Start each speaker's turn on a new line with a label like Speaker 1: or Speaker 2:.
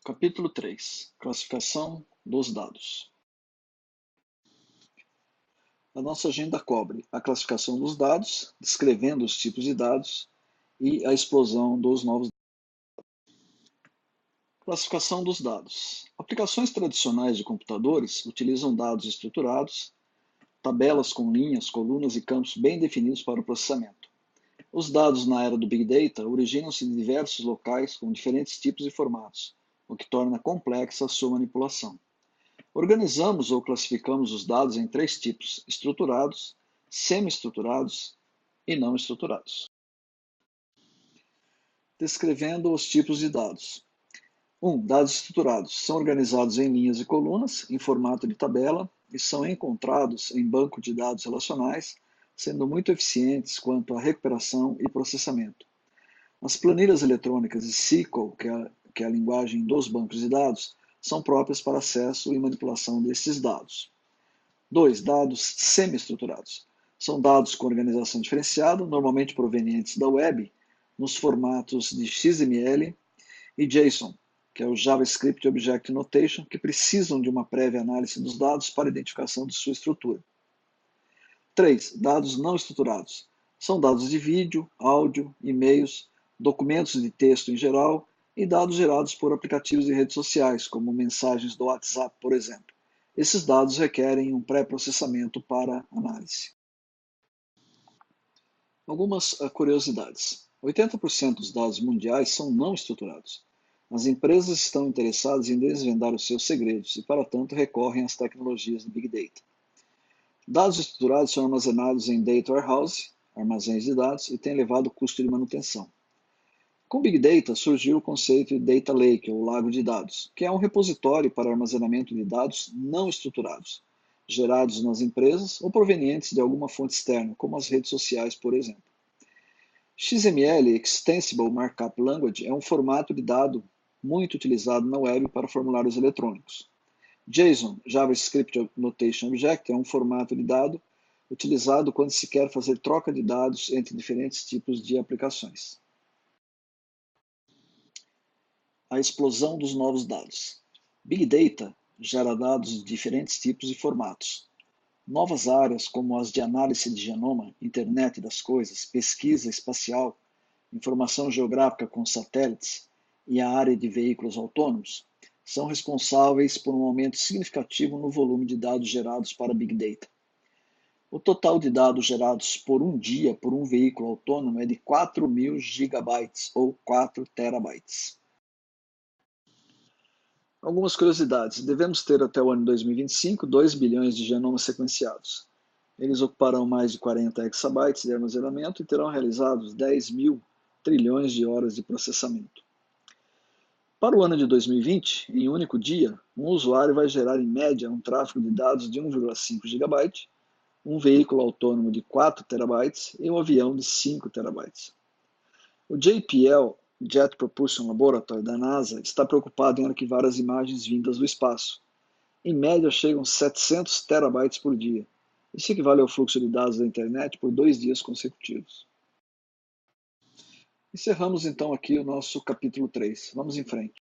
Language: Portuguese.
Speaker 1: Capítulo 3. Classificação dos dados. A nossa agenda cobre a classificação dos dados, descrevendo os tipos de dados e a explosão dos novos dados. Classificação dos dados. Aplicações tradicionais de computadores utilizam dados estruturados, tabelas com linhas, colunas e campos bem definidos para o processamento. Os dados na era do Big Data originam-se de diversos locais com diferentes tipos e formatos, o que torna complexa a sua manipulação. Organizamos ou classificamos os dados em três tipos: estruturados, semi-estruturados e não estruturados. Descrevendo os tipos de dados. 1. Dados estruturados. São organizados em linhas e colunas, em formato de tabela, e são encontrados em banco de dados relacionais, sendo muito eficientes quanto à recuperação e processamento. As planilhas eletrônicas e SQL, que é a linguagem dos bancos de dados, são próprias para acesso e manipulação desses dados. 2. Dados semi-estruturados. São dados com organização diferenciada, normalmente provenientes da web, nos formatos de XML e JSON, que é o JavaScript Object Notation, que precisam de uma prévia análise dos dados para identificação de sua estrutura. 3. Dados não estruturados. São dados de vídeo, áudio, e-mails, documentos de texto em geral e dados gerados por aplicativos de redes sociais, como mensagens do WhatsApp, por exemplo. Esses dados requerem um pré-processamento para análise. Algumas curiosidades. 80% dos dados mundiais são não estruturados. As empresas estão interessadas em desvendar os seus segredos e, para tanto, recorrem às tecnologias de Big Data. Dados estruturados são armazenados em Data Warehouse, armazéns de dados, e têm elevado custo de manutenção. Com Big Data surgiu o conceito de Data Lake, ou lago de dados, que é um repositório para armazenamento de dados não estruturados, gerados nas empresas ou provenientes de alguma fonte externa, como as redes sociais, por exemplo. XML, Extensible Markup Language, é um formato de dado muito utilizado na web para formulários eletrônicos. JSON, JavaScript Notation Object, é um formato de dado utilizado quando se quer fazer troca de dados entre diferentes tipos de aplicações. A explosão dos novos dados. Big Data gera dados de diferentes tipos e formatos. Novas áreas, como as de análise de genoma, internet das coisas, pesquisa espacial, informação geográfica com satélites e a área de veículos autônomos, são responsáveis por um aumento significativo no volume de dados gerados para Big Data. O total de dados gerados por um dia por um veículo autônomo é de 4.000 gigabytes ou 4 terabytes. Algumas curiosidades. Devemos ter até o ano de 2025 2 bilhões de genomas sequenciados. Eles ocuparão mais de 40 exabytes de armazenamento e terão realizados 10.000 trilhões de horas de processamento. Para o ano de 2020, em um único dia, um usuário vai gerar em média um tráfego de dados de 1,5 GB, um veículo autônomo de 4 terabytes e um avião de 5 terabytes. O JPL, Jet Propulsion Laboratory da NASA, está preocupado em arquivar as imagens vindas do espaço. Em média, chegam 700 terabytes por dia. Isso equivale ao fluxo de dados da internet por 2 dias consecutivos. Encerramos então aqui o nosso capítulo 3. Vamos em frente.